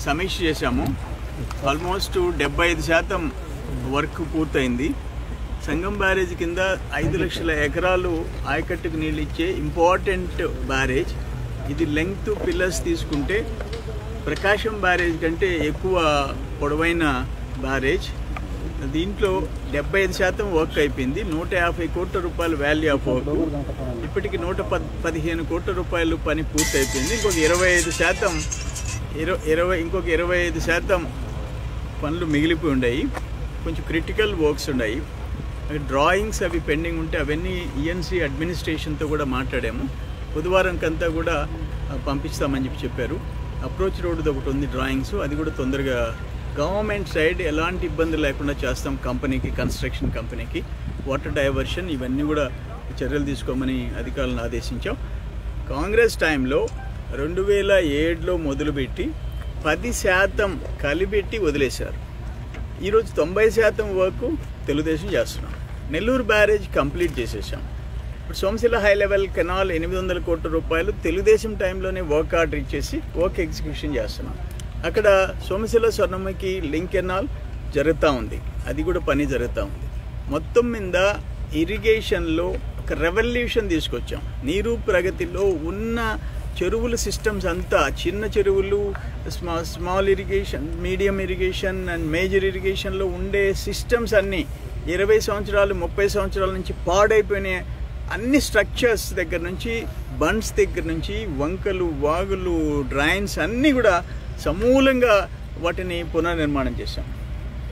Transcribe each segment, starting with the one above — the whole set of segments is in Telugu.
సమీక్ష చేశాము. ఆల్మోస్ట్ 75% వర్క్ పూర్తయింది. సంగం బ్యారేజ్ కింద 5 లక్షల ఎకరాలు ఆయకట్టుకు నీళ్ళు ఇచ్చే ఇంపార్టెంట్ బ్యారేజ్. ఇది లెంగ్త్ పిల్లర్స్ తీసుకుంటే ప్రకాశం బ్యారేజ్ కంటే ఎక్కువ పొడవైన బ్యారేజ్. దీంట్లో 75% వర్క్ అయిపోయింది. 150 కోట్ల రూపాయల వాల్యూ ఆఫ్ వర్క్. ఇప్పటికి 115 కోట్ల రూపాయలు పని పూర్తి అయిపోయింది. ఇంకొక 25% పనులు మిగిలిపోయి ఉన్నాయి. కొంచెం క్రిటికల్ వర్క్స్ ఉన్నాయి. డ్రాయింగ్స్ అవి పెండింగ్ ఉంటే అవన్నీ ఈఎన్సీ అడ్మినిస్ట్రేషన్తో కూడా మాట్లాడాము. బుధవారంకంతా కూడా పంపిస్తామని చెప్పారు. అప్రోచ్ రోడ్డు ఒకటి ఉంది డ్రాయింగ్స్, అది కూడా తొందరగా గవర్నమెంట్ సైడ్ ఎలాంటి ఇబ్బందులు లేకుండా చేస్తాం. కంపెనీకి, కన్స్ట్రక్షన్ కంపెనీకి వాటర్ డైవర్షన్ ఇవన్నీ కూడా చర్యలు తీసుకోమని అధికారులను ఆదేశించాం. కాంగ్రెస్ టైంలో 2007లో మొదలుపెట్టి 10% కలిపెట్టి వదిలేశారు. ఈరోజు 90% వర్క్ తెలుగుదేశం చేస్తున్నాం. నెల్లూరు బ్యారేజ్ కంప్లీట్ చేసేసాం. ఇప్పుడు సోమశిల హై లెవెల్ కెనాల్ 800 కోట్ల రూపాయలు తెలుగుదేశం టైంలోనే వర్క్ ఆర్డర్ ఇచ్చేసి వర్క్ ఎగ్జిక్యూషన్ చేస్తున్నాం. అక్కడ సోమశిల స్వర్ణముఖి లింక్ కెనాల్ జరుగుతూ ఉంది, అది కూడా పని జరుగుతూ ఉంది. మొత్తం మీద ఇరిగేషన్లో ఒక రెవల్యూషన్ తీసుకొచ్చాం. నీరు ప్రగతిలో ఉన్న చెరువుల సిస్టమ్స్ అంతా, చిన్న చెరువులు, small irrigation, medium irrigation and major ఇరిగేషన్లో ఉండే సిస్టమ్స్ అన్నీ 20 సంవత్సరాలు 30 సంవత్సరాల నుంచి పాడైపోయిన అన్ని స్ట్రక్చర్స్ దగ్గర నుంచి, బండ్స్ దగ్గర నుంచి, వంకలు, వాగులు, డ్రైన్స్ అన్నీ కూడా సమూలంగా వాటిని పునర్నిర్మాణం చేశాం.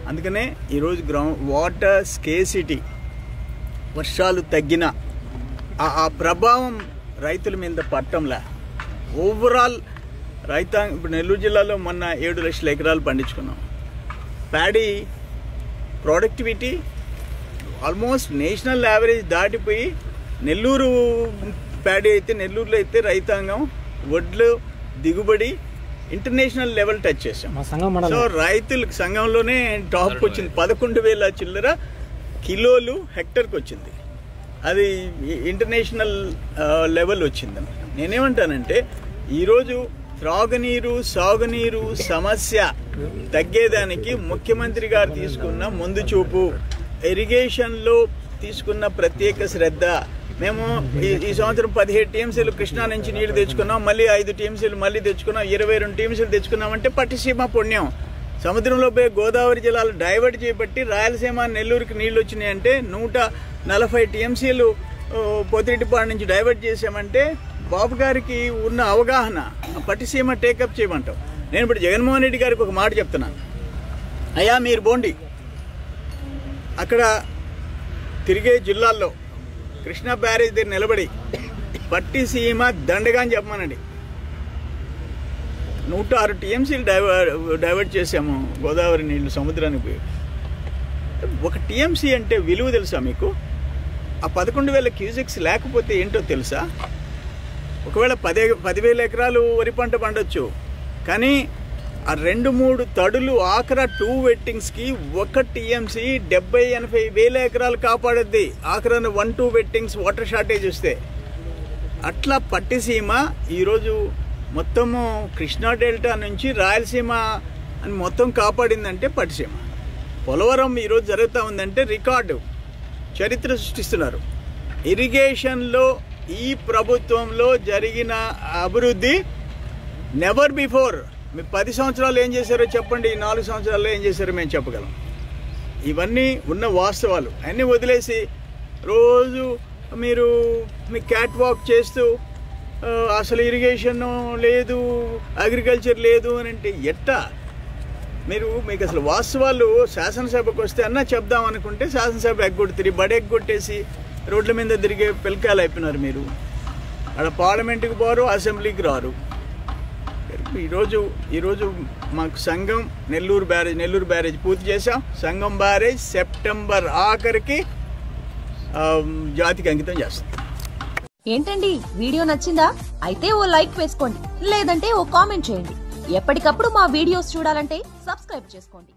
అందుకనే ఈరోజు వాటర్ స్కేసిటీ, వర్షాలు తగ్గిన ఆ ప్రభావం రైతుల మీద పట్టంలా. ఓవరాల్ రైతాంగం ఇప్పుడు నెల్లూరు జిల్లాలో మొన్న 7 లక్షల ఎకరాలు పండించుకున్నాం. Paddy productivity almost national average దాటిపోయి, నెల్లూరు ప్యాడీ అయితే, నెల్లూరులో అయితే రైతాంగం వడ్లు దిగుబడి ఇంటర్నేషనల్ లెవెల్ టచ్ చేసాం. సో రైతులకు సంఘంలోనే టాప్ వచ్చింది. 11,000 చిల్లర కిలోలు హెక్టర్కి వచ్చింది. అది ఇంటర్నేషనల్ లెవెల్ వచ్చిందని. నేనేమంటానంటే ఈరోజు త్రాగునీరు, సాగునీరు సమస్య తగ్గేదానికి ముఖ్యమంత్రి గారు తీసుకున్న ముందు చూపు, ఇరిగేషన్లో తీసుకున్న ప్రత్యేక శ్రద్ధ. మేము ఈ సంవత్సరం 17 టీఎంసీలు కృష్ణా నుంచి నీళ్లు తెచ్చుకున్నాం, మళ్ళీ 5 టీఎంసీలు మళ్ళీ తెచ్చుకున్నాం, 22 టీఎంసీలు తెచ్చుకున్నామంటే పట్టిసీమ పుణ్యం. సముద్రంలో పోయి గోదావరి జలాలు డైవర్ట్ చేయబట్టి రాయలసీమ, నెల్లూరుకి నీళ్లు వచ్చినాయి అంటే 140 టీఎంసీలు పోతిరెడ్డిపాడు నుంచి డైవర్ట్ చేసామంటే బాబు గారికి ఉన్న అవగాహన పట్టిసీమ టేకప్ చేయమంటాం. నేను ఇప్పుడు జగన్మోహన్ రెడ్డి గారికి ఒక మాట చెప్తున్నాను. అయ్యా మీరు బోండి, అక్కడ తిరిగే జిల్లాల్లో కృష్ణా బ్యారేజ్ దగ్గర నిలబడి పట్టిసీమ దండగా అని చెప్పమనండి. 106 టీఎంసీలు డైవర్ట్ చేసాము గోదావరి నీళ్లు సముద్రానికి పోయి. 1 టీఎంసీ అంటే విలువ తెలుసా మీకు? ఆ 11,000 క్యూసెక్స్ లేకపోతే ఏంటో తెలుసా? ఒకవేళ 10,000 ఎకరాలు వరి పంట పండొచ్చు, కానీ ఆ 2-3 తడులు ఆఖరా 2 వెట్టింగ్స్కి 1 టీఎంసీ 70-80 వేల ఎకరాలు కాపాడద్ది. ఆఖరాన 1-2 వెట్టింగ్స్ వాటర్ షార్టేజ్ వస్తే. అట్లా పట్టిసీమ ఈరోజు మొత్తము కృష్ణా డెల్టా నుంచి రాయలసీమ అని మొత్తం కాపాడిందంటే పట్టిసీమ. పోలవరం ఈరోజు జరుగుతూ ఉందంటే రికార్డు, చరిత్ర సృష్టిస్తున్నారు. ఇరిగేషన్లో ఈ ప్రభుత్వంలో జరిగిన అభివృద్ధి నెవర్ బిఫోర్. మీరు 10 సంవత్సరాలు ఏం చేశారో చెప్పండి, 4 సంవత్సరాల్లో ఏం చేశారో మేము చెప్పగలం. ఇవన్నీ ఉన్న వాస్తవాలు అన్నీ వదిలేసి రోజు మీరు మీ క్యాట్ వాక్ చేస్తూ అసలు ఇరిగేషన్ లేదు, అగ్రికల్చర్ లేదు అని అంటే ఎట్టా? మీకు అసలు వాస్తవాలు శాసనసభకు వస్తే అన్నా చెప్దాం అనుకుంటే శాసనసభ ఎగ్గొడుతుంది, బడి ఎగ్గొట్టేసి రోడ్ల మీద తిరిగే పిల్లకాయలు అయిపోయినారు. మీరు అక్కడ పార్లమెంటుకి పోరు, అసెంబ్లీకి రారు. ఈరోజు మాకు సంగం నెల్లూరు బ్యారేజ్ పూర్తి చేసాం. సంగం బ్యారేజ్ సెప్టెంబర్ ఆఖరికి జాతికి అంకితం చేస్తాం. ఏంటండి వీడియో నచ్చిందా? అయితే ఓ లైక్ వేసుకోండి, లేదంటే ఓ కామెంట్ చేయండి. ఎప్పటికప్పుడు మా వీడియోస్ చూడాలంటే సబ్స్క్రైబ్ చేసుకోండి.